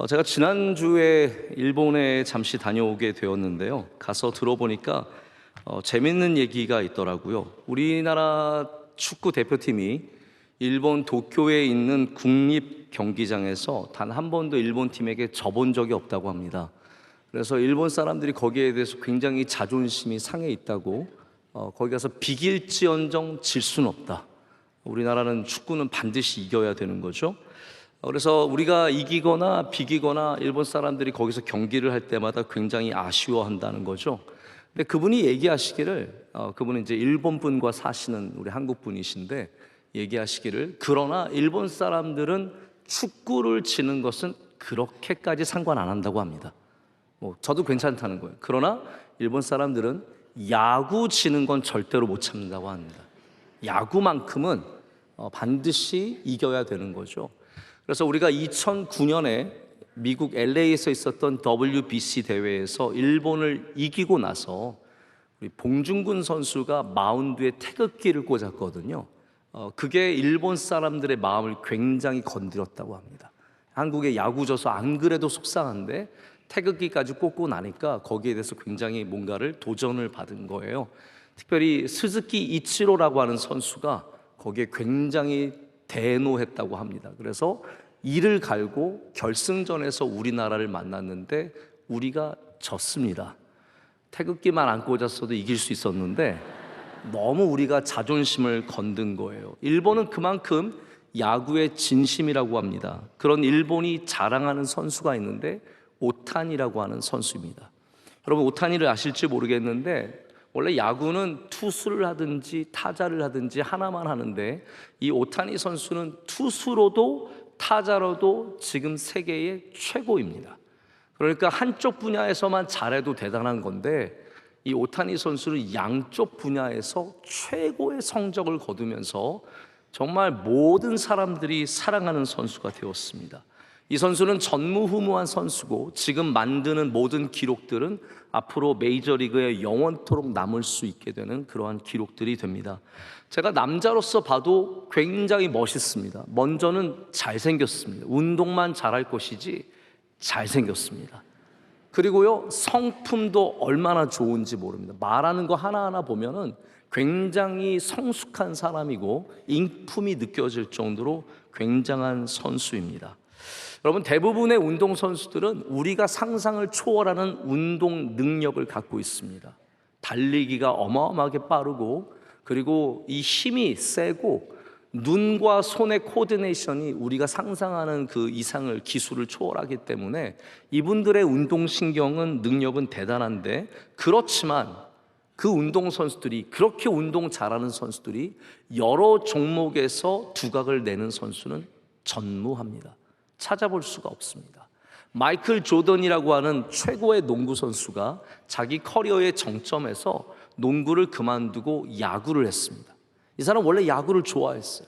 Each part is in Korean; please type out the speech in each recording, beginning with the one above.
제가 지난주에 일본에 잠시 다녀오게 되었는데요. 가서 들어보니까 재밌는 얘기가 있더라고요. 우리나라 축구 대표팀이 일본 도쿄에 있는 국립 경기장에서 단 한 번도 일본 팀에게 져본 적이 없다고 합니다. 그래서 일본 사람들이 거기에 대해서 굉장히 자존심이 상해 있다고, 거기 가서 비길지언정 질 수는 없다. 우리나라는 축구는 반드시 이겨야 되는 거죠. 그래서 우리가 이기거나 비기거나 일본 사람들이 거기서 경기를 할 때마다 굉장히 아쉬워한다는 거죠. 근데 그분이 얘기하시기를, 그분은 이제 일본 분과 사시는 우리 한국 분이신데 얘기하시기를, 그러나 일본 사람들은 축구를 치는 것은 그렇게까지 상관 안 한다고 합니다. 저도 괜찮다는 거예요. 그러나 일본 사람들은 야구 치는 건 절대로 못 참는다고 합니다. 야구만큼은 반드시 이겨야 되는 거죠. 그래서 우리가 2009년에 미국 LA에서 있었던 WBC 대회에서 일본을 이기고 나서 우리 봉준군 선수가 마운드에 태극기를 꽂았거든요. 그게 일본 사람들의 마음을 굉장히 건드렸다고 합니다. 한국에 야구 져서 안 그래도 속상한데 태극기까지 꽂고 나니까 거기에 대해서 굉장히 뭔가를 도전을 받은 거예요. 특별히 스즈키 이치로라고 하는 선수가 거기에 굉장히 대노했다고 합니다. 그래서 이를 갈고 결승전에서 우리나라를 만났는데 우리가 졌습니다. 태극기만 안 꽂았어도 이길 수 있었는데 너무 우리가 자존심을 건든 거예요. 일본은 그만큼 야구의 진심이라고 합니다. 그런 일본이 자랑하는 선수가 있는데 오타니라고 하는 선수입니다. 여러분, 오타니를 아실지 모르겠는데 원래 야구는 투수를 하든지 타자를 하든지 하나만 하는데 이 오타니 선수는 투수로도 타자로도 지금 세계의 최고입니다. 그러니까 한쪽 분야에서만 잘해도 대단한 건데 이 오타니 선수는 양쪽 분야에서 최고의 성적을 거두면서 정말 모든 사람들이 사랑하는 선수가 되었습니다. 이 선수는 전무후무한 선수고 지금 만드는 모든 기록들은 앞으로 메이저리그에 영원토록 남을 수 있게 되는 그러한 기록들이 됩니다. 제가 남자로서 봐도 굉장히 멋있습니다. 먼저는 잘생겼습니다. 운동만 잘할 것이지 잘생겼습니다. 그리고요, 성품도 얼마나 좋은지 모릅니다. 말하는 거 하나하나 보면은 굉장히 성숙한 사람이고 인품이 느껴질 정도로 굉장한 선수입니다. 여러분, 대부분의 운동선수들은 우리가 상상을 초월하는 운동 능력을 갖고 있습니다. 달리기가 어마어마하게 빠르고, 그리고 이 힘이 세고, 눈과 손의 코디네이션이 우리가 상상하는 그 이상을, 기술을 초월하기 때문에 이분들의 운동신경은, 능력은 대단한데, 그렇지만 그 운동선수들이, 그렇게 운동 잘하는 선수들이 여러 종목에서 두각을 내는 선수는 전무합니다. 찾아볼 수가 없습니다. 마이클 조던이라고 하는 최고의 농구 선수가 자기 커리어의 정점에서 농구를 그만두고 야구를 했습니다. 이 사람 원래 야구를 좋아했어요.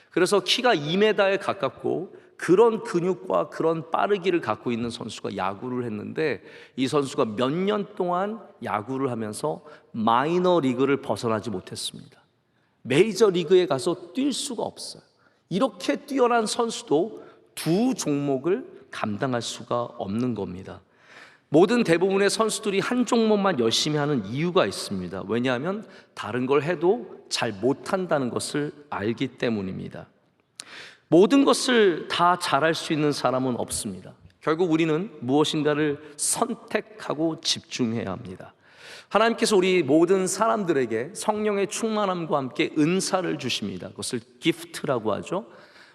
그래서 키가 2m에 가깝고 그런 근육과 그런 빠르기를 갖고 있는 선수가 야구를 했는데 이 선수가 몇 년 동안 야구를 하면서 마이너 리그를 벗어나지 못했습니다. 메이저 리그에 가서 뛸 수가 없어요. 이렇게 뛰어난 선수도 두 종목을 감당할 수가 없는 겁니다. 모든 대부분의 선수들이 한 종목만 열심히 하는 이유가 있습니다. 왜냐하면 다른 걸 해도 잘 못한다는 것을 알기 때문입니다. 모든 것을 다 잘할 수 있는 사람은 없습니다. 결국 우리는 무엇인가를 선택하고 집중해야 합니다. 하나님께서 우리 모든 사람들에게 성령의 충만함과 함께 은사를 주십니다. 그것을 기프트라고 하죠.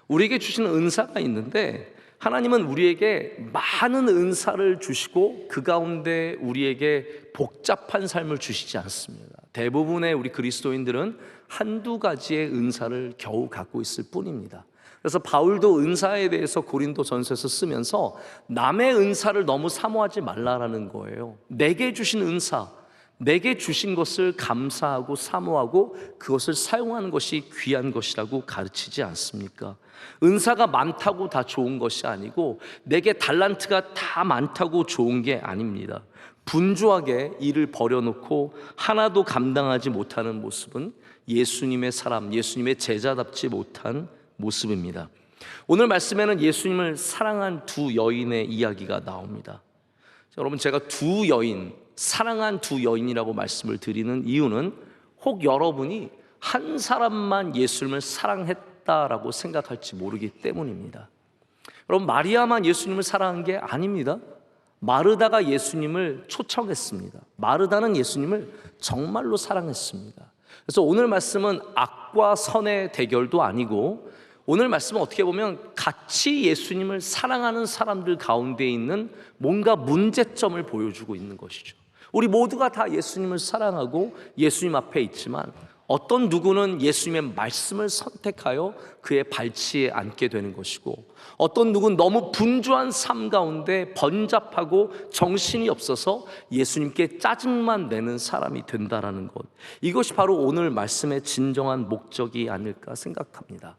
우리에게 주시는 은사가 있는데 하나님은 우리에게 많은 은사를 주시고 그 가운데 우리에게 복잡한 삶을 주시지 않습니다. 대부분의 우리 그리스도인들은 한두 가지의 은사를 겨우 갖고 있을 뿐입니다. 그래서 바울도 은사에 대해서 고린도전서에서 쓰면서 남의 은사를 너무 사모하지 말라라는 거예요. 내게 주신 은사, 내게 주신 것을 감사하고 사모하고 그것을 사용하는 것이 귀한 것이라고 가르치지 않습니까? 은사가 많다고 다 좋은 것이 아니고 내게 달란트가 다 많다고 좋은 게 아닙니다. 분주하게 일을 버려놓고 하나도 감당하지 못하는 모습은 예수님의 사람, 예수님의 제자답지 못한 모습입니다. 오늘 말씀에는 예수님을 사랑한 두 여인의 이야기가 나옵니다. 여러분, 제가 두 여인, 사랑한 두 여인이라고 말씀을 드리는 이유는 혹 여러분이 한 사람만 예수님을 사랑했다라고 생각할지 모르기 때문입니다. 여러분, 마리아만 예수님을 사랑한 게 아닙니다. 마르다가 예수님을 초청했습니다. 마르다는 예수님을 정말로 사랑했습니다. 그래서 오늘 말씀은 악과 선의 대결도 아니고, 오늘 말씀은 어떻게 보면 같이 예수님을 사랑하는 사람들 가운데 있는 뭔가 문제점을 보여주고 있는 것이죠. 우리 모두가 다 예수님을 사랑하고 예수님 앞에 있지만 어떤 누구는 예수님의 말씀을 선택하여 그의 발치에 앉게 되는 것이고, 어떤 누구는 너무 분주한 삶 가운데 번잡하고 정신이 없어서 예수님께 짜증만 내는 사람이 된다라는 것, 이것이 바로 오늘 말씀의 진정한 목적이 아닐까 생각합니다.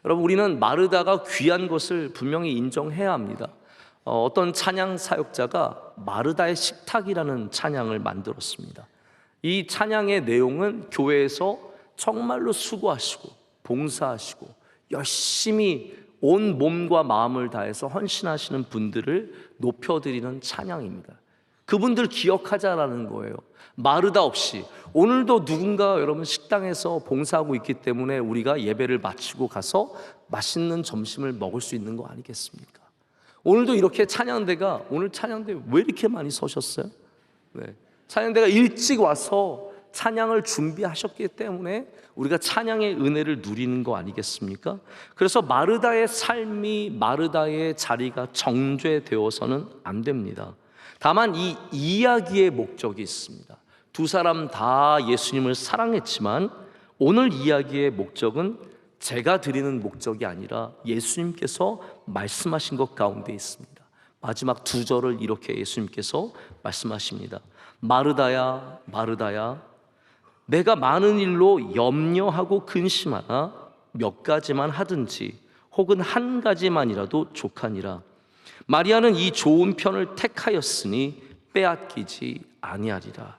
여러분, 우리는 마르다가 귀한 것을 분명히 인정해야 합니다. 어떤 찬양 사역자가 마르다의 식탁이라는 찬양을 만들었습니다. 이 찬양의 내용은 교회에서 정말로 수고하시고 봉사하시고 열심히 온 몸과 마음을 다해서 헌신하시는 분들을 높여드리는 찬양입니다. 그분들 기억하자라는 거예요. 마르다 없이 오늘도 누군가 여러분 식당에서 봉사하고 있기 때문에 우리가 예배를 마치고 가서 맛있는 점심을 먹을 수 있는 거 아니겠습니까? 오늘도 이렇게 찬양대가, 오늘 찬양대 왜 이렇게 많이 서셨어요? 네. 찬양대가 일찍 와서 찬양을 준비하셨기 때문에 우리가 찬양의 은혜를 누리는 거 아니겠습니까? 그래서 마르다의 삶이, 마르다의 자리가 정죄되어서는 안 됩니다. 다만 이 이야기의 목적이 있습니다. 두 사람 다 예수님을 사랑했지만 오늘 이야기의 목적은 제가 드리는 목적이 아니라 예수님께서 말씀하신 것 가운데 있습니다. 마지막 두 절을 이렇게 예수님께서 말씀하십니다. 마르다야, 마르다야, 내가 많은 일로 염려하고 근심하나 몇 가지만 하든지 혹은 한 가지만이라도 족하니라. 마리아는 이 좋은 편을 택하였으니 빼앗기지 아니하리라.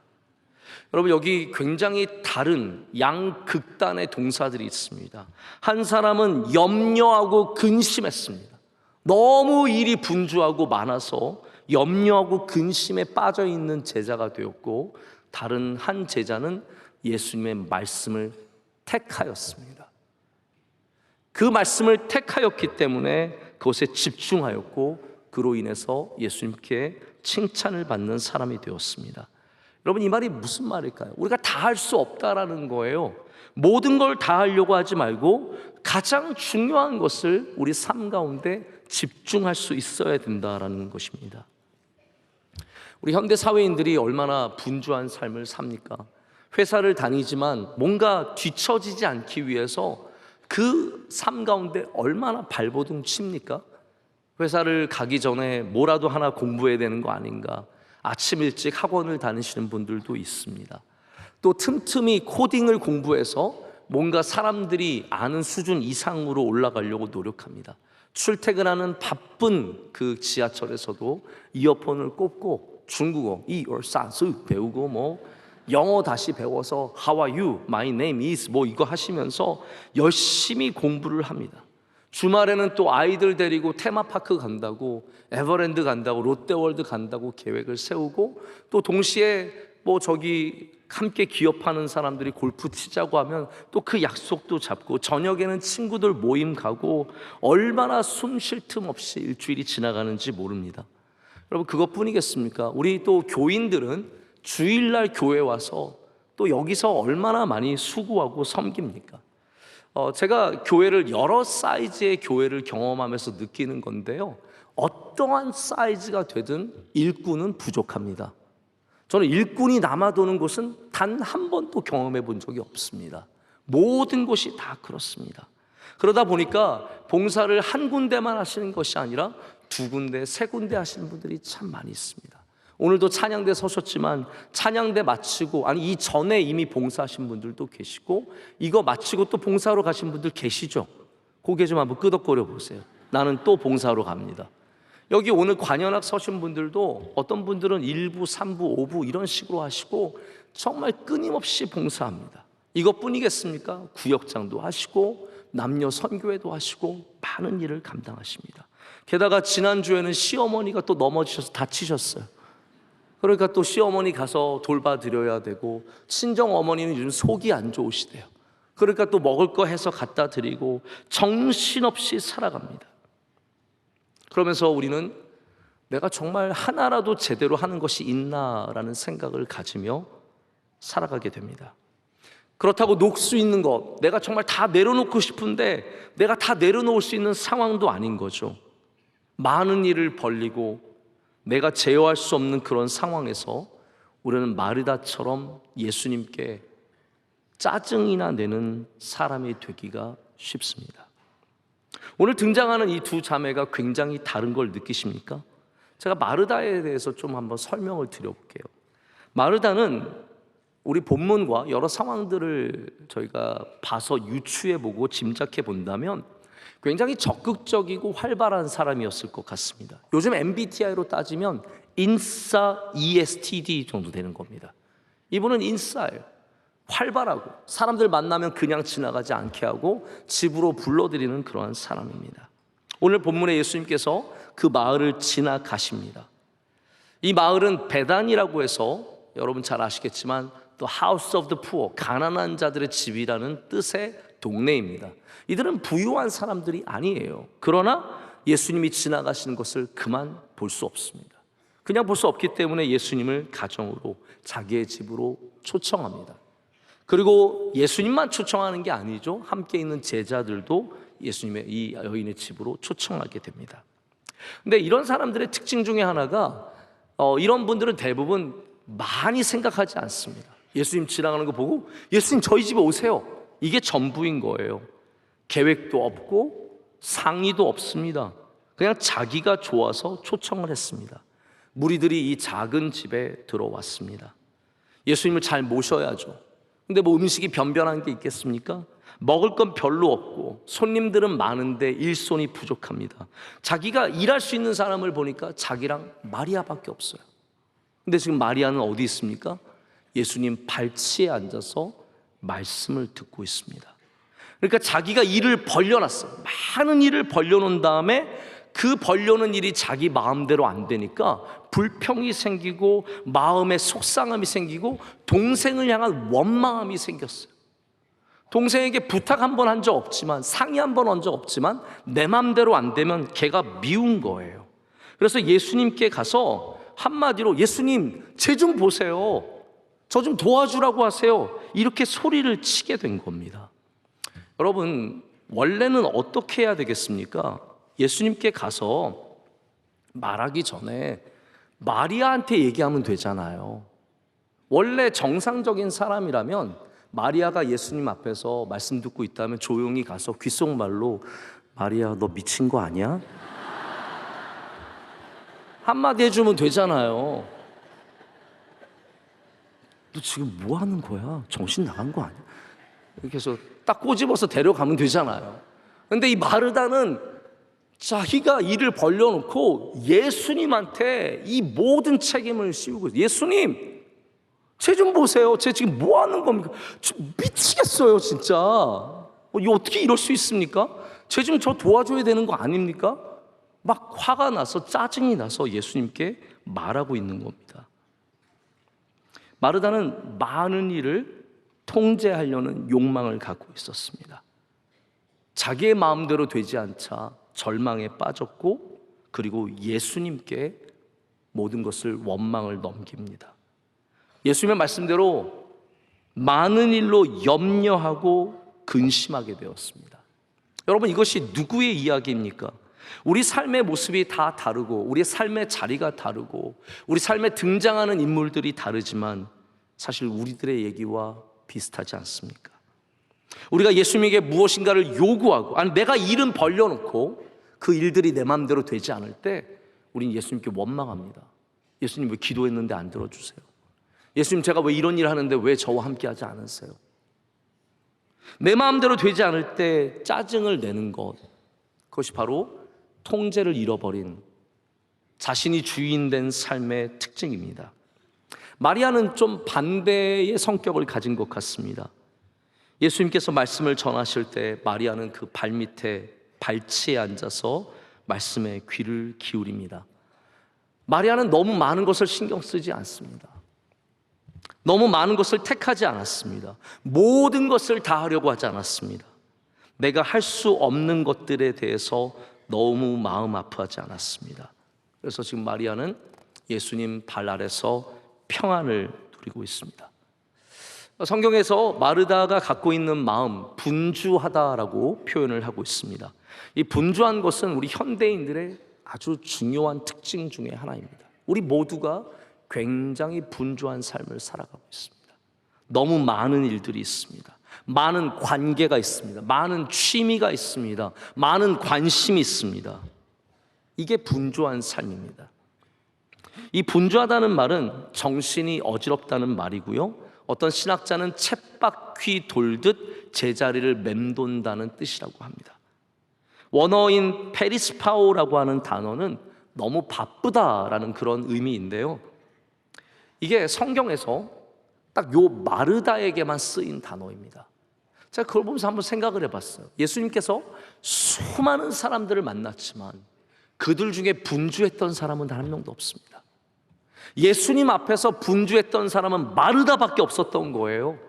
여러분, 여기 굉장히 다른 양극단의 동사들이 있습니다. 한 사람은 염려하고 근심했습니다. 너무 일이 분주하고 많아서 염려하고 근심에 빠져 있는 제자가 되었고, 다른 한 제자는 예수님의 말씀을 택하였습니다. 그 말씀을 택하였기 때문에 그것에 집중하였고, 그로 인해서 예수님께 칭찬을 받는 사람이 되었습니다. 여러분, 이 말이 무슨 말일까요? 우리가 다 할 수 없다라는 거예요. 모든 걸 다 하려고 하지 말고 가장 중요한 것을 우리 삶 가운데 집중할 수 있어야 된다라는 것입니다. 우리 현대 사회인들이 얼마나 분주한 삶을 삽니까? 회사를 다니지만 뭔가 뒤처지지 않기 위해서 그 삶 가운데 얼마나 발버둥 칩니까? 회사를 가기 전에 뭐라도 하나 공부해야 되는 거 아닌가? 아침 일찍 학원을 다니시는 분들도 있습니다. 또 틈틈이 코딩을 공부해서 뭔가 사람들이 아는 수준 이상으로 올라가려고 노력합니다. 출퇴근하는 바쁜 그 지하철에서도 이어폰을 꽂고 중국어 이얼산스 배우고, 뭐 영어 다시 배워서 How are you? My name is 뭐 이거 하시면서 열심히 공부를 합니다. 주말에는 또 아이들 데리고 테마파크 간다고, 에버랜드 간다고, 롯데월드 간다고 계획을 세우고, 또 동시에 뭐 저기 함께 기업하는 사람들이 골프 치자고 하면 또 그 약속도 잡고, 저녁에는 친구들 모임 가고, 얼마나 숨 쉴 틈 없이 일주일이 지나가는지 모릅니다. 여러분, 그것뿐이겠습니까? 우리 또 교인들은 주일날 교회 와서 또 여기서 얼마나 많이 수고하고 섬깁니까? 제가 교회를, 여러 사이즈의 교회를 경험하면서 느끼는 건데요, 어떠한 사이즈가 되든 일꾼은 부족합니다. 저는 일꾼이 남아도는 곳은 단 한 번도 경험해 본 적이 없습니다. 모든 곳이 다 그렇습니다. 그러다 보니까 봉사를 한 군데만 하시는 것이 아니라 두 군데, 세 군데 하시는 분들이 참 많이 있습니다. 오늘도 찬양대 서셨지만 찬양대 마치고, 아니 이전에 이미 봉사하신 분들도 계시고, 이거 마치고 또 봉사하러 가신 분들 계시죠? 고개 좀 한번 끄덕거려 보세요. 나는 또 봉사하러 갑니다. 여기 오늘 관현악 서신 분들도 어떤 분들은 1부, 3부, 5부 이런 식으로 하시고 정말 끊임없이 봉사합니다. 이것뿐이겠습니까? 구역장도 하시고 남녀 선교회도 하시고 많은 일을 감당하십니다. 게다가 지난주에는 시어머니가 또 넘어지셔서 다치셨어요. 그러니까 또 시어머니 가서 돌봐드려야 되고, 친정 어머니는 요즘 속이 안 좋으시대요. 그러니까 또 먹을 거 해서 갖다 드리고 정신없이 살아갑니다. 그러면서 우리는 내가 정말 하나라도 제대로 하는 것이 있나라는 생각을 가지며 살아가게 됩니다. 그렇다고 놓을 수 있는 것, 내가 정말 다 내려놓고 싶은데 내가 다 내려놓을 수 있는 상황도 아닌 거죠. 많은 일을 벌리고 내가 제어할 수 없는 그런 상황에서 우리는 마르다처럼 예수님께 짜증이나 내는 사람이 되기가 쉽습니다. 오늘 등장하는 이 두 자매가 굉장히 다른 걸 느끼십니까? 제가 마르다에 대해서 좀 한번 설명을 드려볼게요. 마르다는 우리 본문과 여러 상황들을 저희가 봐서 유추해보고 짐작해 본다면 굉장히 적극적이고 활발한 사람이었을 것 같습니다. 요즘 MBTI로 따지면 인싸 ESTD 정도 되는 겁니다. 이분은 인싸예요. 활발하고 사람들 만나면 그냥 지나가지 않게 하고 집으로 불러들이는 그러한 사람입니다. 오늘 본문에 예수님께서 그 마을을 지나가십니다. 이 마을은 베단이라고 해서 여러분 잘 아시겠지만 또 House of the Poor, 가난한 자들의 집이라는 뜻의 동네입니다. 이들은 부유한 사람들이 아니에요. 그러나 예수님이 지나가시는 것을 그만 볼 수 없습니다. 그냥 볼 수 없기 때문에 예수님을 가정으로, 자기의 집으로 초청합니다. 그리고 예수님만 초청하는 게 아니죠. 함께 있는 제자들도 예수님의 이 여인의 집으로 초청하게 됩니다. 근데 이런 사람들의 특징 중에 하나가 이런 분들은 대부분 많이 생각하지 않습니다. 예수님 지나가는 거 보고 예수님 저희 집에 오세요, 이게 전부인 거예요. 계획도 없고 상의도 없습니다. 그냥 자기가 좋아서 초청을 했습니다. 무리들이 이 작은 집에 들어왔습니다. 예수님을 잘 모셔야죠. 근데 뭐 음식이 변변한 게 있겠습니까? 먹을 건 별로 없고 손님들은 많은데 일손이 부족합니다. 자기가 일할 수 있는 사람을 보니까 자기랑 마리아밖에 없어요. 근데 지금 마리아는 어디 있습니까? 예수님 발치에 앉아서 말씀을 듣고 있습니다. 그러니까 자기가 일을 벌려놨어요. 많은 일을 벌려놓은 다음에 그 벌려놓은 일이 자기 마음대로 안 되니까 불평이 생기고 마음에 속상함이 생기고 동생을 향한 원망함이 생겼어요. 동생에게 부탁 한 번 한 적 없지만, 상의 한 번 한 적 없지만 내 마음대로 안 되면 걔가 미운 거예요. 그래서 예수님께 가서 한마디로 예수님 쟤 좀 보세요, 저 좀 도와주라고 하세요, 이렇게 소리를 치게 된 겁니다. 여러분, 원래는 어떻게 해야 되겠습니까? 예수님께 가서 말하기 전에 마리아한테 얘기하면 되잖아요. 원래 정상적인 사람이라면 마리아가 예수님 앞에서 말씀 듣고 있다면 조용히 가서 귓속말로 마리아 너 미친 거 아니야? 한마디 해주면 되잖아요. 너 지금 뭐 하는 거야? 정신 나간 거 아니야? 이렇게 해서 딱 꼬집어서 데려가면 되잖아요. 근데 이 마르다는 자기가 일을 벌려놓고 예수님한테 이 모든 책임을 씌우고 있어요. 예수님, 쟤 좀 보세요. 쟤 지금 뭐 하는 겁니까? 미치겠어요, 진짜. 이거 어떻게 이럴 수 있습니까? 쟤 좀 저 도와줘야 되는 거 아닙니까? 막 화가 나서 짜증이 나서 예수님께 말하고 있는 겁니다. 마르다는 많은 일을 통제하려는 욕망을 갖고 있었습니다. 자기의 마음대로 되지 않자 절망에 빠졌고, 그리고 예수님께 모든 것을 원망을 넘깁니다. 예수님의 말씀대로 많은 일로 염려하고 근심하게 되었습니다. 여러분, 이것이 누구의 이야기입니까? 우리 삶의 모습이 다 다르고 우리 삶의 자리가 다르고 우리 삶에 등장하는 인물들이 다르지만 사실 우리들의 얘기와 비슷하지 않습니까? 우리가 예수님에게 무엇인가를 요구하고, 아니 내가 일은 벌려놓고 그 일들이 내 마음대로 되지 않을 때 우린 예수님께 원망합니다. 예수님 왜 기도했는데 안 들어주세요? 예수님 제가 왜 이런 일 하는데 왜 저와 함께 하지 않으세요? 내 마음대로 되지 않을 때 짜증을 내는 것, 그것이 바로 통제를 잃어버린 자신이 주인된 삶의 특징입니다. 마리아는 좀 반대의 성격을 가진 것 같습니다. 예수님께서 말씀을 전하실 때 마리아는 그 발밑에 발치에 앉아서 말씀에 귀를 기울입니다. 마리아는 너무 많은 것을 신경 쓰지 않습니다. 너무 많은 것을 택하지 않았습니다. 모든 것을 다 하려고 하지 않았습니다. 내가 할 수 없는 것들에 대해서 너무 마음 아파하지 않았습니다. 그래서 지금 마리아는 예수님 발 아래서 평안을 누리고 있습니다. 성경에서 마르다가 갖고 있는 마음, 분주하다라고 표현을 하고 있습니다. 이 분주한 것은 우리 현대인들의 아주 중요한 특징 중에 하나입니다. 우리 모두가 굉장히 분주한 삶을 살아가고 있습니다. 너무 많은 일들이 있습니다. 많은 관계가 있습니다. 많은 취미가 있습니다. 많은 관심이 있습니다. 이게 분주한 삶입니다. 이 분주하다는 말은 정신이 어지럽다는 말이고요, 어떤 신학자는 쳇바퀴 돌듯 제자리를 맴돈다는 뜻이라고 합니다. 원어인 페리스파오라고 하는 단어는 너무 바쁘다라는 그런 의미인데요, 이게 성경에서 딱 요 마르다에게만 쓰인 단어입니다. 제가 그걸 보면서 한번 생각을 해봤어요. 예수님께서 수많은 사람들을 만났지만 그들 중에 분주했던 사람은 단 한 명도 없습니다. 예수님 앞에서 분주했던 사람은 마르다밖에 없었던 거예요.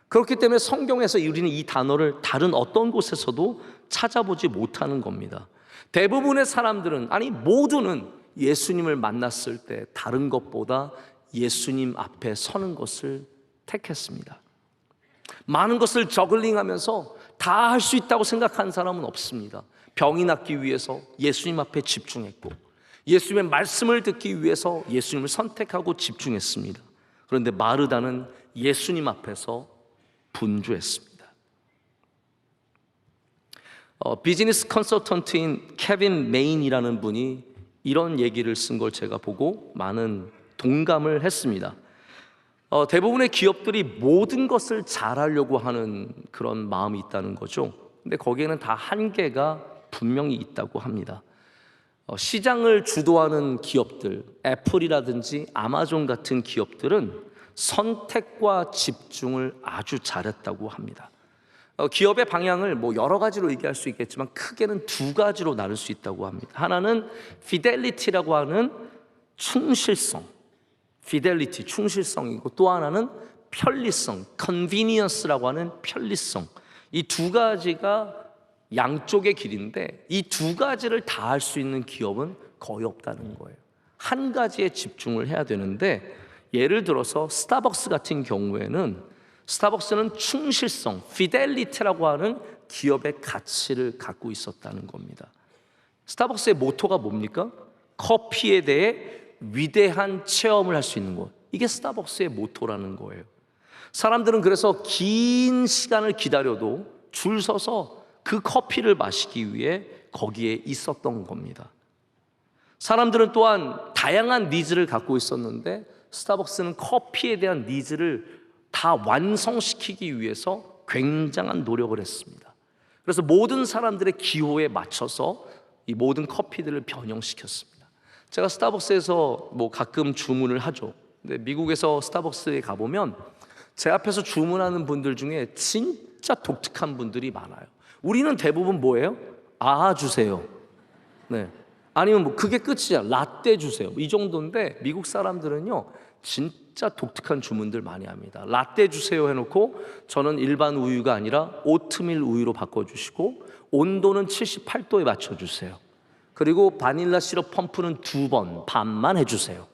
그렇기 때문에 성경에서 우리는 이 단어를 다른 어떤 곳에서도 찾아보지 못하는 겁니다. 대부분의 사람들은, 아니 모두는 예수님을 만났을 때 다른 것보다 예수님 앞에 서는 것을 택했습니다. 많은 것을 저글링하면서 다 할 수 있다고 생각한 사람은 없습니다. 병이 낫기 위해서 예수님 앞에 집중했고, 예수님의 말씀을 듣기 위해서 예수님을 선택하고 집중했습니다. 그런데 마르다는 예수님 앞에서 분주했습니다. 비즈니스 컨설턴트인 케빈 메인이라는 분이 이런 얘기를 쓴 걸 제가 보고 많은 동감을 했습니다. 대부분의 기업들이 모든 것을 잘하려고 하는 그런 마음이 있다는 거죠. 근데 거기에는 다 한계가 분명히 있다고 합니다. 시장을 주도하는 기업들, 애플이라든지 아마존 같은 기업들은 선택과 집중을 아주 잘했다고 합니다. 기업의 방향을 여러 가지로 얘기할 수 있겠지만 크게는 두 가지로 나눌 수 있다고 합니다. 하나는 피델리티라고 하는 충실성, 피델리티, 충실성이고, 또 하나는 편리성, 컨비니언스라고 하는 편리성. 이 두 가지가 양쪽의 길인데 이 두 가지를 다 할 수 있는 기업은 거의 없다는 거예요. 한 가지에 집중을 해야 되는데, 예를 들어서 스타벅스 같은 경우에는 스타벅스는 충실성, 피델리티라고 하는 기업의 가치를 갖고 있었다는 겁니다. 스타벅스의 모토가 뭡니까? 커피에 대해 위대한 체험을 할 수 있는 것, 이게 스타벅스의 모토라는 거예요. 사람들은 그래서 긴 시간을 기다려도 줄 서서 그 커피를 마시기 위해 거기에 있었던 겁니다. 사람들은 또한 다양한 니즈를 갖고 있었는데 스타벅스는 커피에 대한 니즈를 다 완성시키기 위해서 굉장한 노력을 했습니다. 그래서 모든 사람들의 기호에 맞춰서 이 모든 커피들을 변형시켰습니다. 제가 스타벅스에서 가끔 주문을 하죠. 근데 미국에서 스타벅스에 가보면 제 앞에서 주문하는 분들 중에 진짜 독특한 분들이 많아요. 우리는 대부분 뭐예요? 아 주세요. 네. 아니면 그게 끝이야. 라떼 주세요. 이 정도인데 미국 사람들은요 진짜 독특한 주문들 많이 합니다. 라떼 주세요 해놓고 저는 일반 우유가 아니라 오트밀 우유로 바꿔주시고 온도는 78도에 맞춰주세요. 그리고 바닐라 시럽 펌프는 2번 반만 해주세요.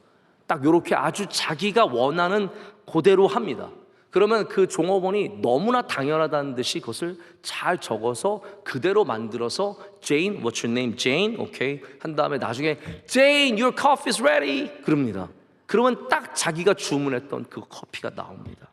딱 이렇게 아주 자기가 원하는 그대로 합니다. 그러면 그 종업원이 너무나 당연하다는 듯이 그것을 잘 적어서 그대로 만들어서 Jane, what's your name? Jane, okay. 한 다음에 나중에 Jane, your coffee is ready. 그럽니다. 그러면 딱 자기가 주문했던 그 커피가 나옵니다.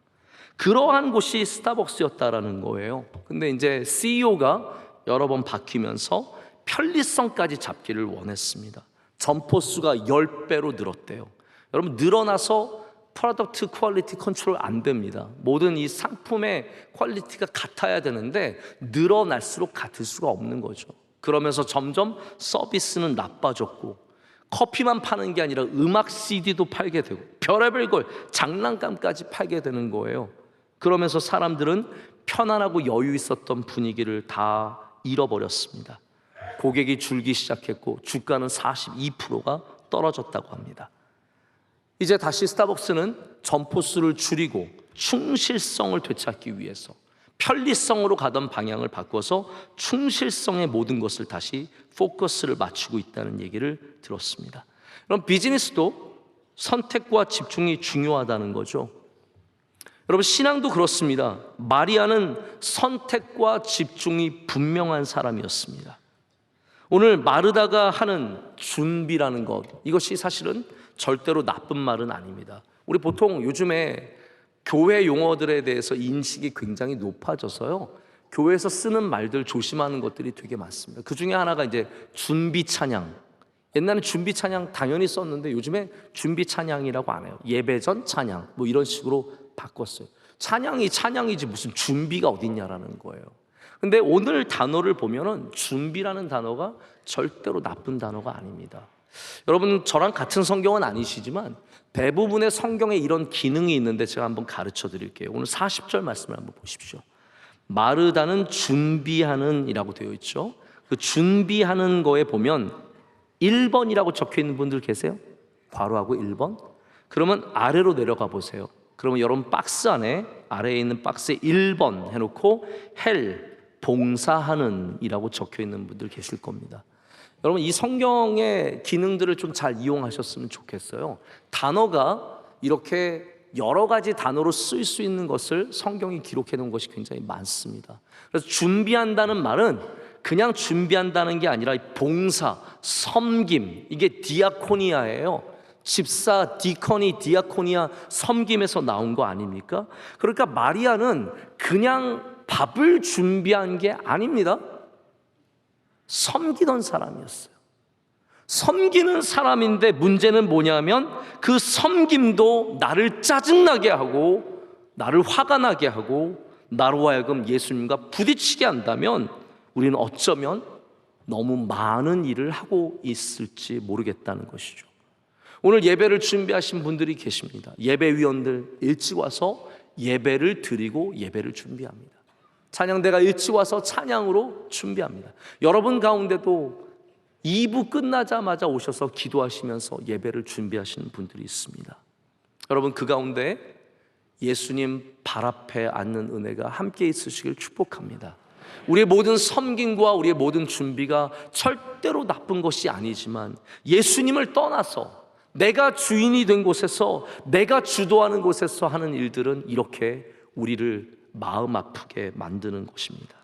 그러한 곳이 스타벅스였다라는 거예요. 근데 이제 CEO가 여러 번 바뀌면서 편리성까지 잡기를 원했습니다. 점포 수가 10배로 늘었대요. 여러분, 늘어나서 프로덕트 퀄리티 컨트롤 안 됩니다. 모든 이 상품의 퀄리티가 같아야 되는데 늘어날수록 같을 수가 없는 거죠. 그러면서 점점 서비스는 나빠졌고 커피만 파는 게 아니라 음악 CD도 팔게 되고 별의별 걸 장난감까지 팔게 되는 거예요. 그러면서 사람들은 편안하고 여유 있었던 분위기를 다 잃어버렸습니다. 고객이 줄기 시작했고 주가는 42%가 떨어졌다고 합니다. 이제 다시 스타벅스는 점포수를 줄이고 충실성을 되찾기 위해서 편리성으로 가던 방향을 바꿔서 충실성의 모든 것을 다시 포커스를 맞추고 있다는 얘기를 들었습니다. 그럼 비즈니스도 선택과 집중이 중요하다는 거죠. 여러분, 신앙도 그렇습니다. 마리아는 선택과 집중이 분명한 사람이었습니다. 오늘 마르다가 하는 준비라는 것, 이것이 사실은 절대로 나쁜 말은 아닙니다. 우리 보통 요즘에 교회 용어들에 대해서 인식이 굉장히 높아져서요, 교회에서 쓰는 말들 조심하는 것들이 되게 많습니다. 그 중에 하나가 이제 준비 찬양. 옛날에 준비 찬양 당연히 썼는데 요즘에 준비 찬양이라고 안 해요. 예배 전 찬양 뭐 이런 식으로 바꿨어요. 찬양이 찬양이지 무슨 준비가 어딨냐라는 거예요. 근데 오늘 단어를 보면은 준비라는 단어가 절대로 나쁜 단어가 아닙니다. 여러분, 저랑 같은 성경은 아니시지만 대부분의 성경에 이런 기능이 있는데 제가 한번 가르쳐 드릴게요. 오늘 40절 말씀을 한번 보십시오. 마르다는 준비하는 이라고 되어 있죠. 그 준비하는 거에 보면 1번이라고 적혀 있는 분들 계세요? 괄호하고 1번. 그러면 아래로 내려가 보세요. 그러면 여러분 박스 안에, 아래에 있는 박스에 1번 해놓고 헬, 봉사하는 이라고 적혀 있는 분들 계실 겁니다. 여러분, 이 성경의 기능들을 좀 잘 이용하셨으면 좋겠어요. 단어가 이렇게 여러 가지 단어로 쓰일 수 있는 것을 성경이 기록해 놓은 것이 굉장히 많습니다. 그래서 준비한다는 말은 그냥 준비한다는 게 아니라 봉사, 섬김, 이게 디아코니아예요. 집사, 디커니, 디아코니아, 섬김에서 나온 거 아닙니까? 그러니까 마리아는 그냥 밥을 준비한 게 아닙니다. 섬기던 사람이었어요. 섬기는 사람인데 문제는 뭐냐면 그 섬김도 나를 짜증나게 하고 나를 화가 나게 하고 나로 하여금 예수님과 부딪히게 한다면 우리는 어쩌면 너무 많은 일을 하고 있을지 모르겠다는 것이죠. 오늘 예배를 준비하신 분들이 계십니다. 예배위원들 일찍 와서 예배를 드리고 예배를 준비합니다. 찬양대가 일찍 와서 찬양으로 준비합니다. 여러분 가운데도 2부 끝나자마자 오셔서 기도하시면서 예배를 준비하시는 분들이 있습니다. 여러분, 그 가운데 예수님 발 앞에 앉는 은혜가 함께 있으시길 축복합니다. 우리의 모든 섬김과 우리의 모든 준비가 절대로 나쁜 것이 아니지만 예수님을 떠나서 내가 주인이 된 곳에서, 내가 주도하는 곳에서 하는 일들은 이렇게 우리를 마음 아프게 만드는 것입니다.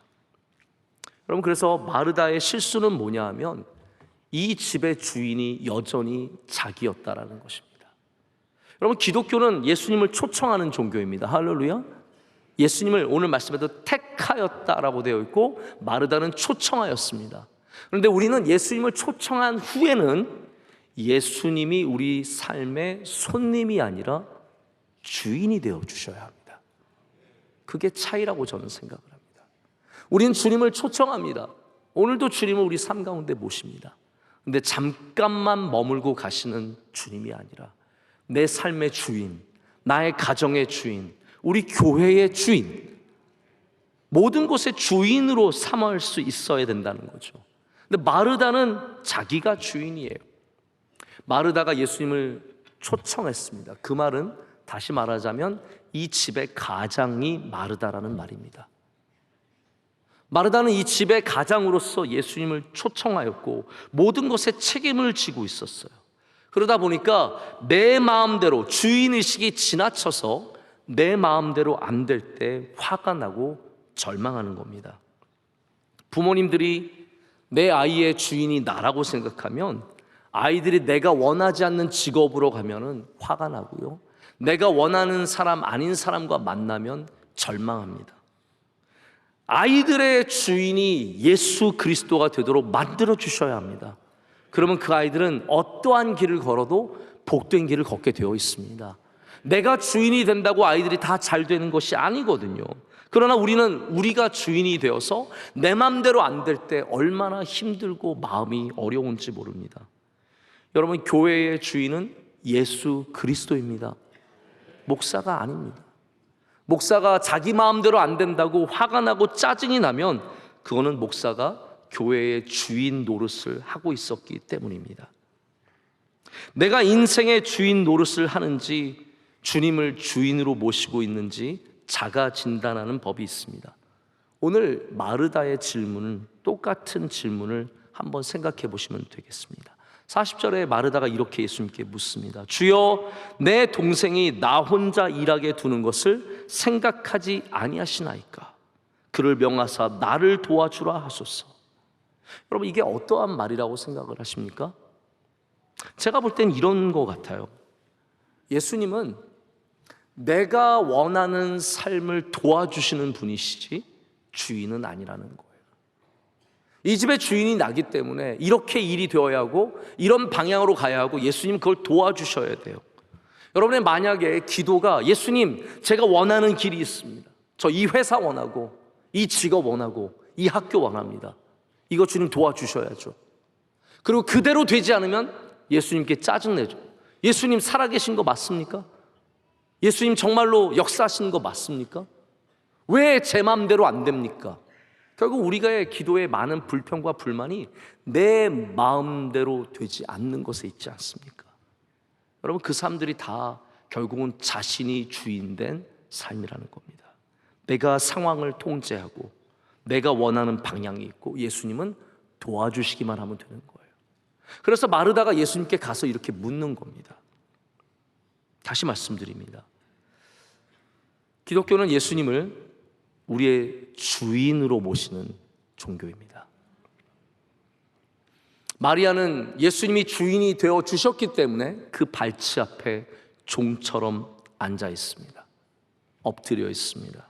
여러분, 그래서 마르다의 실수는 뭐냐 하면 이 집의 주인이 여전히 자기였다라는 것입니다. 여러분, 기독교는 예수님을 초청하는 종교입니다. 할렐루야. 예수님을 오늘 말씀에도 택하였다라고 되어 있고 마르다는 초청하였습니다. 그런데 우리는 예수님을 초청한 후에는 예수님이 우리 삶의 손님이 아니라 주인이 되어 주셔야 합니다. 그게 차이라고 저는 생각을 합니다. 우리는 주님을 초청합니다. 오늘도 주님을 우리 삶 가운데 모십니다. 근데 잠깐만 머물고 가시는 주님이 아니라 내 삶의 주인, 나의 가정의 주인, 우리 교회의 주인, 모든 곳의 주인으로 삼을 수 있어야 된다는 거죠. 근데 마르다는 자기가 주인이에요. 마르다가 예수님을 초청했습니다. 그 말은 다시 말하자면 이 집의 가장이 마르다라는 말입니다. 마르다는 이 집의 가장으로서 예수님을 초청하였고 모든 것에 책임을 지고 있었어요. 그러다 보니까 내 마음대로, 주인의식이 지나쳐서 내 마음대로 안 될 때 화가 나고 절망하는 겁니다. 부모님들이 내 아이의 주인이 나라고 생각하면 아이들이 내가 원하지 않는 직업으로 가면은 화가 나고요, 내가 원하는 사람 아닌 사람과 만나면 절망합니다. 아이들의 주인이 예수 그리스도가 되도록 만들어 주셔야 합니다. 그러면 그 아이들은 어떠한 길을 걸어도 복된 길을 걷게 되어 있습니다. 내가 주인이 된다고 아이들이 다 잘 되는 것이 아니거든요. 그러나 우리는 우리가 주인이 되어서 내 맘대로 안 될 때 얼마나 힘들고 마음이 어려운지 모릅니다. 여러분, 교회의 주인은 예수 그리스도입니다. 목사가 아닙니다. 목사가 자기 마음대로 안 된다고 화가 나고 짜증이 나면 그거는 목사가 교회의 주인 노릇을 하고 있었기 때문입니다. 내가 인생의 주인 노릇을 하는지 주님을 주인으로 모시고 있는지 자가 진단하는 법이 있습니다. 오늘 마르다의 질문은 똑같은 질문을 한번 생각해 보시면 되겠습니다. 40절에 마르다가 이렇게 예수님께 묻습니다. 주여, 내 동생이 나 혼자 일하게 두는 것을 생각하지 아니하시나이까? 그를 명하사 나를 도와주라 하소서. 여러분, 이게 어떠한 말이라고 생각을 하십니까? 제가 볼 땐 이런 것 같아요. 예수님은 내가 원하는 삶을 도와주시는 분이시지 주인은 아니라는 거예요. 이 집의 주인이 나기 때문에 이렇게 일이 되어야 하고 이런 방향으로 가야 하고 예수님 그걸 도와주셔야 돼요. 여러분의 만약에 기도가 예수님, 제가 원하는 길이 있습니다. 저 이 회사 원하고 이 직업 원하고 이 학교 원합니다. 이거 주님 도와주셔야죠. 그리고 그대로 되지 않으면 예수님께 짜증내죠. 예수님 살아계신 거 맞습니까? 예수님 정말로 역사하시는 거 맞습니까? 왜 제 마음대로 안 됩니까? 결국 우리가의 기도에 많은 불평과 불만이 내 마음대로 되지 않는 것에 있지 않습니까? 여러분, 그 사람들이 다 결국은 자신이 주인된 삶이라는 겁니다. 내가 상황을 통제하고 내가 원하는 방향이 있고 예수님은 도와주시기만 하면 되는 거예요. 그래서 마르다가 예수님께 가서 이렇게 묻는 겁니다. 다시 말씀드립니다. 기독교는 예수님을 우리의 주인으로 모시는 종교입니다. 마리아는 예수님이 주인이 되어 주셨기 때문에 그 발치 앞에 종처럼 앉아 있습니다. 엎드려 있습니다.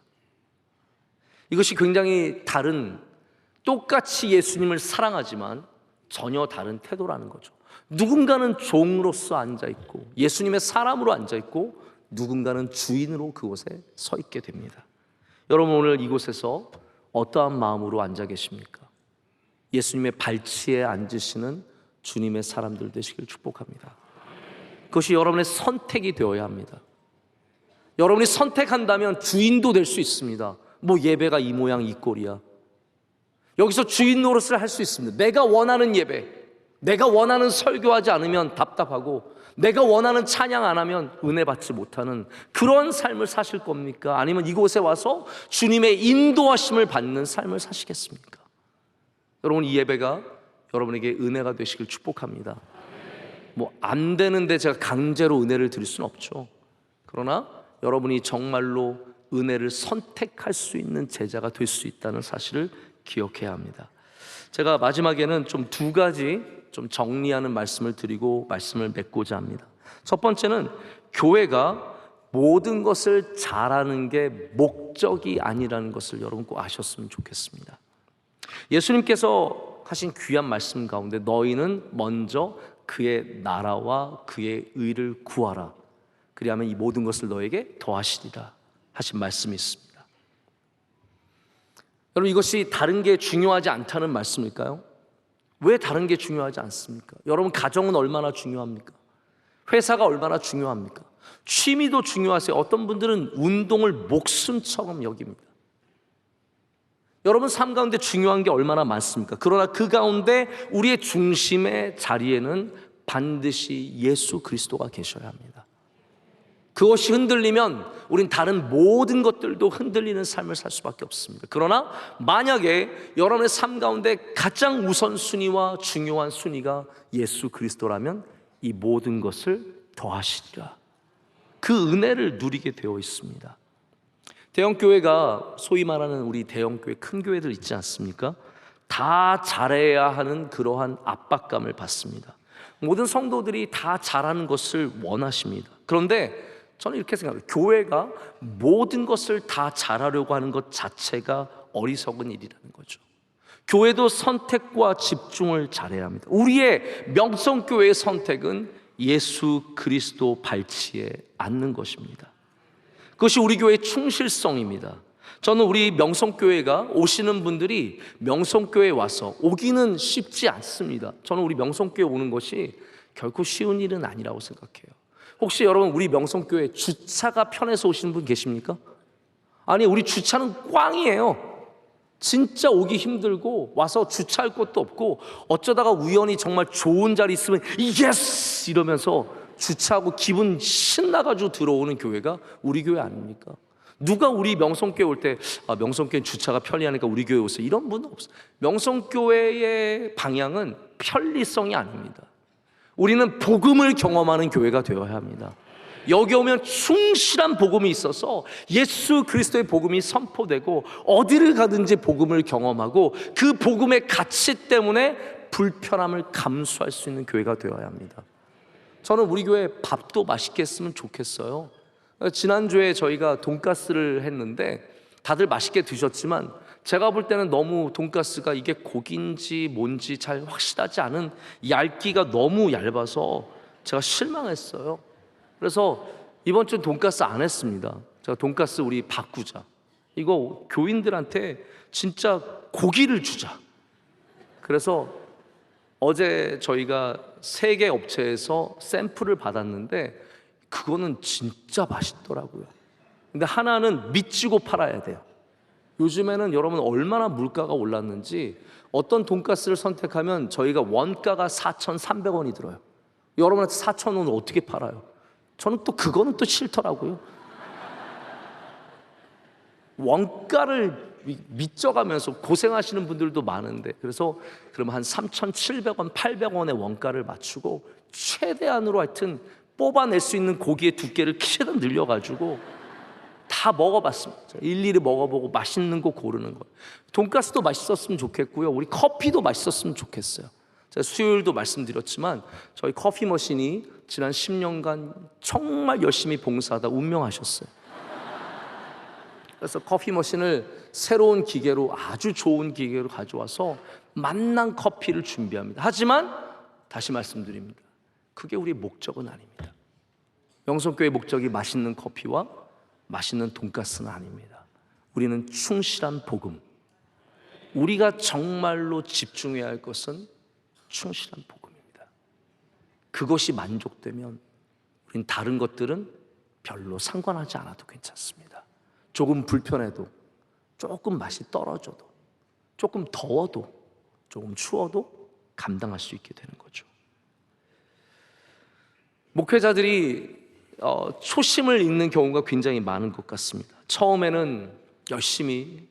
이것이 굉장히 다른, 똑같이 예수님을 사랑하지만 전혀 다른 태도라는 거죠. 누군가는 종으로서 앉아 있고 예수님의 사람으로 앉아 있고 누군가는 주인으로 그곳에 서 있게 됩니다. 여러분, 오늘 이곳에서 어떠한 마음으로 앉아 계십니까? 예수님의 발치에 앉으시는 주님의 사람들 되시길 축복합니다. 그것이 여러분의 선택이 되어야 합니다. 여러분이 선택한다면 주인도 될 수 있습니다. 뭐 예배가 이 모양 이 꼴이야. 여기서 주인 노릇을 할 수 있습니다. 내가 원하는 예배, 내가 원하는 설교하지 않으면 답답하고 내가 원하는 찬양 안 하면 은혜 받지 못하는 그런 삶을 사실 겁니까? 아니면 이곳에 와서 주님의 인도하심을 받는 삶을 사시겠습니까? 여러분, 이 예배가 여러분에게 은혜가 되시길 축복합니다. 뭐 안 되는데 제가 강제로 은혜를 드릴 수는 없죠. 그러나 여러분이 정말로 은혜를 선택할 수 있는 제자가 될 수 있다는 사실을 기억해야 합니다. 제가 마지막에는 좀 두 가지 좀 정리하는 말씀을 드리고 말씀을 맺고자 합니다. 첫 번째는 교회가 모든 것을 잘하는 게 목적이 아니라는 것을 여러분 꼭 아셨으면 좋겠습니다. 예수님께서 하신 귀한 말씀 가운데 너희는 먼저 그의 나라와 그의 의를 구하라. 그리하면 이 모든 것을 너에게 더하시리라 하신 말씀이 있습니다. 여러분, 이것이 다른 게 중요하지 않다는 말씀일까요? 왜 다른 게 중요하지 않습니까? 여러분, 가정은 얼마나 중요합니까? 회사가 얼마나 중요합니까? 취미도 중요하세요. 어떤 분들은 운동을 목숨처럼 여깁니다. 여러분 삶 가운데 중요한 게 얼마나 많습니까? 그러나 그 가운데 우리의 중심의 자리에는 반드시 예수 그리스도가 계셔야 합니다. 그것이 흔들리면 우린 다른 모든 것들도 흔들리는 삶을 살 수밖에 없습니다. 그러나 만약에 여러분의 삶 가운데 가장 우선순위와 중요한 순위가 예수 그리스도라면 이 모든 것을 더하시리라. 그 은혜를 누리게 되어 있습니다. 대형교회가 소위 말하는 우리 대형교회 큰 교회들 있지 않습니까? 다 잘해야 하는 그러한 압박감을 받습니다. 모든 성도들이 다 잘하는 것을 원하십니다. 그런데 저는 이렇게 생각해요. 교회가 모든 것을 다 잘하려고 하는 것 자체가 어리석은 일이라는 거죠. 교회도 선택과 집중을 잘해야 합니다. 우리의 명성교회의 선택은 예수 그리스도 발치에 앉는 것입니다. 그것이 우리 교회의 충실성입니다. 저는 우리 명성교회가 오시는 분들이 명성교회에 와서 오기는 쉽지 않습니다. 저는 우리 명성교회 오는 것이 결코 쉬운 일은 아니라고 생각해요. 혹시 여러분 우리 명성교회 주차가 편해서 오시는 분 계십니까? 아니, 우리 주차는 꽝이에요. 진짜 오기 힘들고 와서 주차할 곳도 없고 어쩌다가 우연히 정말 좋은 자리 있으면 예스! 이러면서 주차하고 기분 신나가지고 들어오는 교회가 우리 교회 아닙니까? 누가 우리 명성교회 올 때 명성교회 주차가 편리하니까 우리 교회 오세요, 이런 분은 없어요. 명성교회의 방향은 편리성이 아닙니다. 우리는 복음을 경험하는 교회가 되어야 합니다. 여기 오면 충실한 복음이 있어서 예수 그리스도의 복음이 선포되고 어디를 가든지 복음을 경험하고 그 복음의 가치 때문에 불편함을 감수할 수 있는 교회가 되어야 합니다. 저는 우리 교회 밥도 맛있게 했으면 좋겠어요. 지난주에 저희가 돈가스를 했는데 다들 맛있게 드셨지만 제가 볼 때는 너무 돈가스가 이게 고기인지 뭔지 잘 확실하지 않은 얇기가 너무 얇아서 제가 실망했어요. 그래서 이번 주 돈가스 안 했습니다. 제가 돈가스 우리 바꾸자. 이거 교인들한테 진짜 고기를 주자. 그래서 어제 저희가 3개 업체에서 샘플을 받았는데 그거는 진짜 맛있더라고요. 근데 하나는 미치고 팔아야 돼요. 요즘에는 여러분 얼마나 물가가 올랐는지 어떤 돈가스를 선택하면 저희가 원가가 4,300원이 들어요. 여러분한테 4,000원을 어떻게 팔아요? 저는 또 그거는 또 싫더라고요. 원가를 밑져가면서 고생하시는 분들도 많은데, 그래서 그럼 한 3,700원, 800원의 원가를 맞추고 최대한으로 하여튼 뽑아낼 수 있는 고기의 두께를 최대한 늘려가지고 다 먹어봤습니다. 일일이 먹어보고 맛있는 거 고르는 거예요. 돈가스도 맛있었으면 좋겠고요, 우리 커피도 맛있었으면 좋겠어요. 제가 수요일도 말씀드렸지만 저희 커피 머신이 지난 10년간 정말 열심히 봉사하다 운명하셨어요. 그래서 커피 머신을 새로운 기계로, 아주 좋은 기계로 가져와서 맛난 커피를 준비합니다. 하지만 다시 말씀드립니다, 그게 우리의 목적은 아닙니다. 명성교회의 목적이 맛있는 커피와 맛있는 돈가스는 아닙니다. 우리는 충실한 복음, 우리가 정말로 집중해야 할 것은 충실한 복음입니다. 그것이 만족되면 우린 다른 것들은 별로 상관하지 않아도 괜찮습니다. 조금 불편해도, 조금 맛이 떨어져도, 조금 더워도, 조금 추워도 감당할 수 있게 되는 거죠. 목회자들이 초심을 잃는 경우가 굉장히 많은 것 같습니다. 처음에는 열심히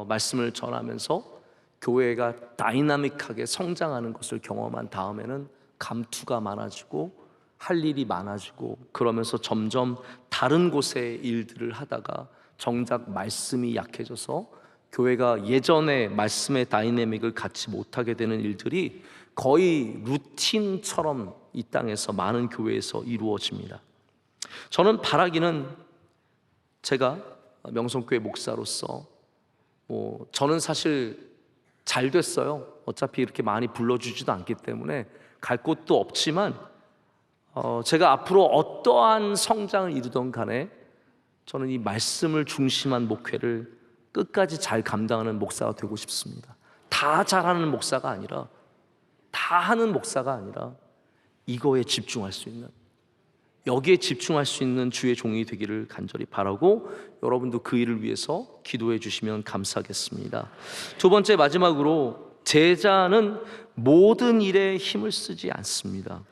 말씀을 전하면서 교회가 다이나믹하게 성장하는 것을 경험한 다음에는 감투가 많아지고 할 일이 많아지고 그러면서 점점 다른 곳의 일들을 하다가 정작 말씀이 약해져서 교회가 예전에 말씀의 다이내믹을 갖지 못하게 되는 일들이 거의 루틴처럼 이 땅에서 많은 교회에서 이루어집니다. 저는 바라기는, 제가 명성교회 목사로서 저는 사실 잘 됐어요. 어차피 이렇게 많이 불러주지도 않기 때문에 갈 곳도 없지만 제가 앞으로 어떠한 성장을 이루던 간에 저는 이 말씀을 중심한 목회를 끝까지 잘 감당하는 목사가 되고 싶습니다. 다 잘하는 목사가 아니라, 다 하는 목사가 아니라 이거에 집중할 수 있는, 여기에 집중할 수 있는 주의 종이 되기를 간절히 바라고 여러분도 그 일을 위해서 기도해 주시면 감사하겠습니다. 두 번째, 마지막으로, 제자는 모든 일에 힘을 쓰지 않습니다.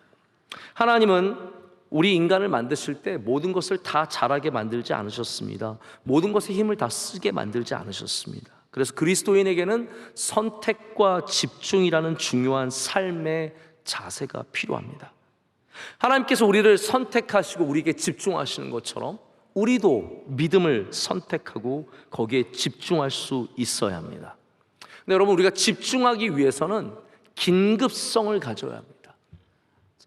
하나님은 우리 인간을 만드실 때 모든 것을 다 잘하게 만들지 않으셨습니다. 모든 것에 힘을 다 쓰게 만들지 않으셨습니다. 그래서 그리스도인에게는 선택과 집중이라는 중요한 삶의 자세가 필요합니다. 하나님께서 우리를 선택하시고 우리에게 집중하시는 것처럼 우리도 믿음을 선택하고 거기에 집중할 수 있어야 합니다. 근데 여러분, 우리가 집중하기 위해서는 긴급성을 가져야 합니다.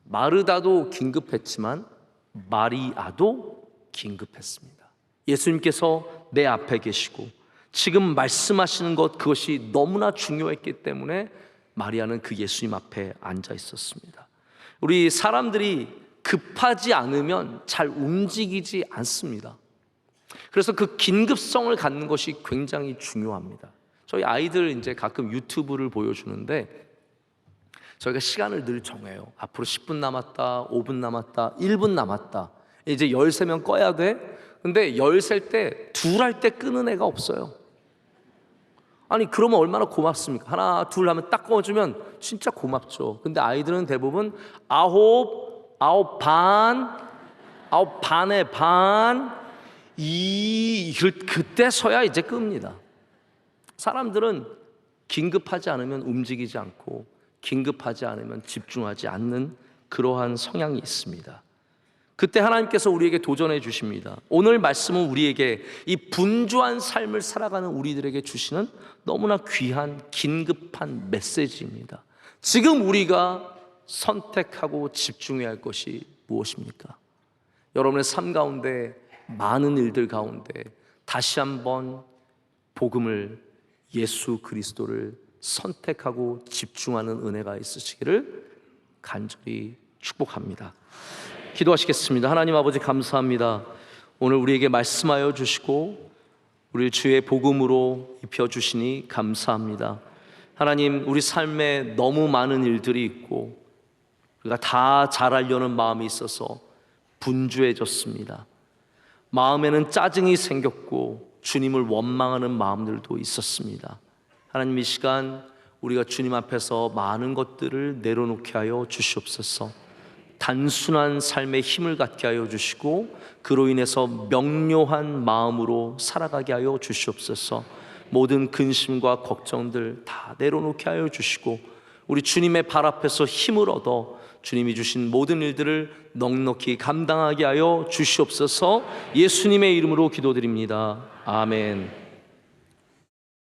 마르다도 긴급했지만 마리아도 긴급했습니다. 예수님께서 내 앞에 계시고 지금 말씀하시는 것, 그것이 너무나 중요했기 때문에 마리아는 그 예수님 앞에 앉아 있었습니다. 우리 사람들이 급하지 않으면 잘 움직이지 않습니다. 그래서 그 긴급성을 갖는 것이 굉장히 중요합니다. 저희 아이들 이제 가끔 유튜브를 보여주는데 저희가 시간을 늘 정해요. 앞으로 10분 남았다, 5분 남았다, 1분 남았다. 이제 13명 꺼야 돼. 근데 13 때 둘 할 때 끄는 애가 없어요. 아니 그러면 얼마나 고맙습니까? 하나 둘 하면 딱 꺼주면 진짜 고맙죠. 근데 아이들은 대부분 아홉 반에 반 그때서야 이제 끕니다. 사람들은 긴급하지 않으면 움직이지 않고 긴급하지 않으면 집중하지 않는 그러한 성향이 있습니다. 그때 하나님께서 우리에게 도전해 주십니다. 오늘 말씀은 우리에게 이 분주한 삶을 살아가는 우리들에게 주시는 너무나 귀한 긴급한 메시지입니다. 지금 우리가 선택하고 집중해야 할 것이 무엇입니까? 여러분의 삶 가운데 많은 일들 가운데 다시 한번 복음을, 예수 그리스도를 선택하고 집중하는 은혜가 있으시기를 간절히 축복합니다. 기도하시겠습니다. 하나님 아버지 감사합니다. 오늘 우리에게 말씀하여 주시고 우리 주의 복음으로 입혀주시니 감사합니다. 하나님, 우리 삶에 너무 많은 일들이 있고 우리가 다 잘하려는 마음이 있어서 분주해졌습니다. 마음에는 짜증이 생겼고 주님을 원망하는 마음들도 있었습니다. 하나님, 이 시간 우리가 주님 앞에서 많은 것들을 내려놓게 하여 주시옵소서. 단순한 삶의 힘을 갖게 하여 주시고 그로 인해서 명료한 마음으로 살아가게 하여 주시옵소서. 모든 근심과 걱정들 다 내려놓게 하여 주시고 우리 주님의 발 앞에서 힘을 얻어 주님이 주신 모든 일들을 넉넉히 감당하게 하여 주시옵소서. 예수님의 이름으로 기도드립니다. 아멘.